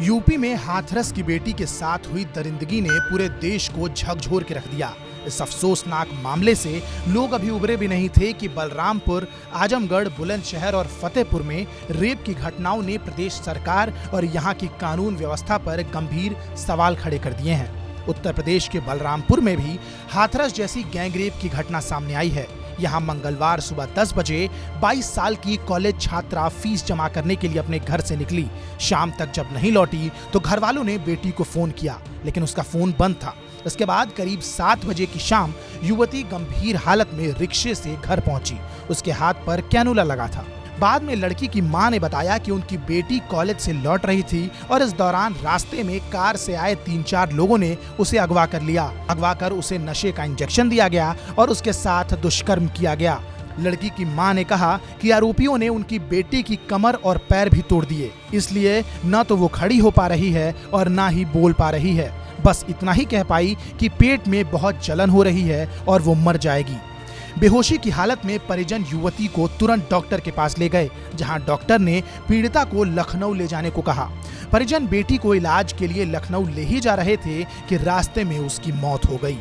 UP में हाथरस की बेटी के साथ हुई दरिंदगी ने पूरे देश को झकझोर के रख दिया। इस अफसोसनाक मामले से लोग अभी उबरे भी नहीं थे कि बलरामपुर, आजमगढ़, बुलंदशहर और फतेहपुर में रेप की घटनाओं ने प्रदेश सरकार और यहां की कानून व्यवस्था पर गंभीर सवाल खड़े कर दिए हैं। उत्तर प्रदेश के बलरामपुर में भी हाथरस जैसी गैंगरेप की घटना सामने आई है। यहाँ मंगलवार सुबह 10 बजे 22 साल की कॉलेज छात्रा फीस जमा करने के लिए अपने घर से निकली। शाम तक जब नहीं लौटी तो घर वालों ने बेटी को फोन किया, लेकिन उसका फोन बंद था। इसके बाद करीब 7 बजे की शाम युवती गंभीर हालत में रिक्शे से घर पहुंची। उसके हाथ पर कैनुला लगा था। बाद में लड़की की मां ने बताया कि उनकी बेटी कॉलेज से लौट रही थी और इस दौरान रास्ते में कार से आए 3-4 लोगों ने उसे अगवा कर लिया। अगवा कर उसे नशे का इंजेक्शन दिया गया और उसके साथ दुष्कर्म किया गया। लड़की की मां ने कहा कि आरोपियों ने उनकी बेटी की कमर और पैर भी तोड़ दिए, इसलिए न तो वो खड़ी हो पा रही है और ना ही बोल पा रही है। बस इतना ही कह पाई कि पेट में बहुत जलन हो रही है और वो मर जाएगी। बेहोशी की हालत में परिजन युवती को तुरंत डॉक्टर के पास ले गए, जहां डॉक्टर ने पीड़िता को लखनऊ ले जाने को कहा। परिजन बेटी को इलाज के लिए लखनऊ ले ही जा रहे थे कि रास्ते में उसकी मौत हो गई।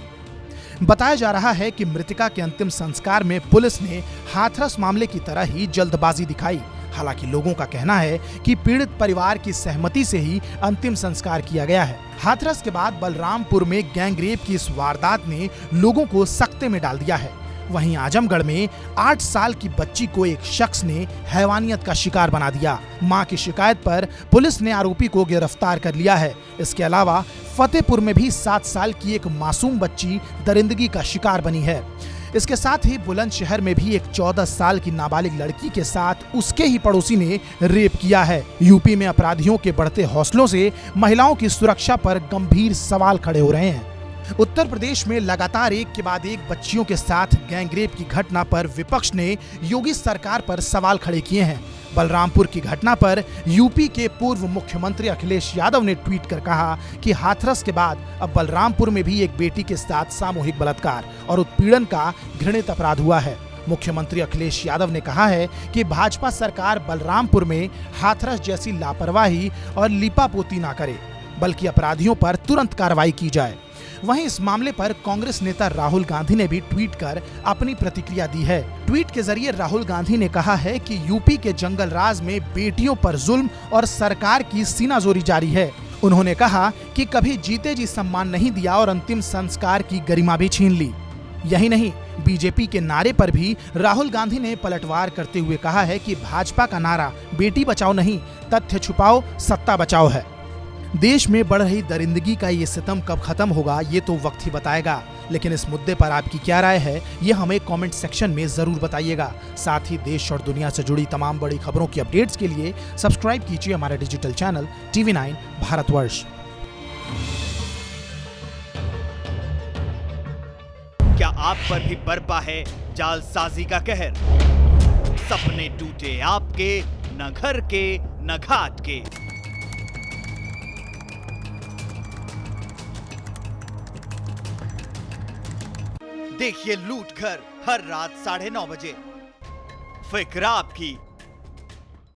बताया जा रहा है कि मृतका के अंतिम संस्कार में पुलिस ने हाथरस मामले की तरह ही जल्दबाजी दिखाई। हालांकि लोगों का कहना है कि पीड़ित परिवार की सहमति से ही अंतिम संस्कार किया गया है। हाथरस के बाद बलरामपुर में गैंगरेप की इस वारदात ने लोगों को सख्ते में डाल दिया है। वहीं आजमगढ़ में 8 साल की बच्ची को एक शख्स ने हैवानियत का शिकार बना दिया। मां की शिकायत पर पुलिस ने आरोपी को गिरफ्तार कर लिया है। इसके अलावा फतेहपुर में भी 7 साल की एक मासूम बच्ची दरिंदगी का शिकार बनी है। इसके साथ ही बुलंदशहर में भी एक 14 साल की नाबालिग लड़की के साथ उसके ही पड़ोसी ने रेप किया है। यूपी में अपराधियों के बढ़ते हौसलों से महिलाओं की सुरक्षा पर गंभीर सवाल खड़े हो रहे हैं। उत्तर प्रदेश में लगातार एक के बाद एक बच्चियों के साथ गैंगरेप की घटना पर विपक्ष ने योगी सरकार पर सवाल खड़े किए हैं। बलरामपुर की घटना पर यूपी के पूर्व मुख्यमंत्री अखिलेश यादव ने ट्वीट कर कहा कि हाथरस के बाद अब बलरामपुर में भी एक बेटी के साथ सामूहिक बलात्कार और उत्पीड़न का घृणित अपराध हुआ है। मुख्यमंत्री अखिलेश यादव ने कहा है कि भाजपा सरकार बलरामपुर में हाथरस जैसी लापरवाही और लीपापोती ना करे, बल्कि अपराधियों पर तुरंत कार्रवाई की जाए। वहीं इस मामले पर कांग्रेस नेता राहुल गांधी ने भी ट्वीट कर अपनी प्रतिक्रिया दी है। ट्वीट के जरिए राहुल गांधी ने कहा है कि यूपी के जंगल राज में बेटियों पर जुल्म और सरकार की सीनाजोरी जारी है। उन्होंने कहा कि कभी जीते जी सम्मान नहीं दिया और अंतिम संस्कार की गरिमा भी छीन ली। यही नहीं, बीजेपी के नारे पर भी राहुल गांधी ने पलटवार करते हुए कहा है कि भाजपा का नारा बेटी बचाओ नहीं, तथ्य छुपाओ, सत्ता बचाओ है। देश में बढ़ रही दरिंदगी का ये सितम कब खत्म होगा ये तो वक्त ही बताएगा, लेकिन इस मुद्दे पर आपकी क्या राय है ये हमें कमेंट सेक्शन में जरूर बताइएगा। साथ ही देश और दुनिया से जुड़ी तमाम बड़ी खबरों की अपडेट्स के लिए सब्सक्राइब कीजिए हमारे डिजिटल चैनल TV9 भारतवर्ष। क्या आप पर भी बरपा है जालसाजी का कहर? सपने टूटे आपके, न घर के न घाट के। देखिए लूट घर हर रात 9:30 बजे। फिक्र आपकी,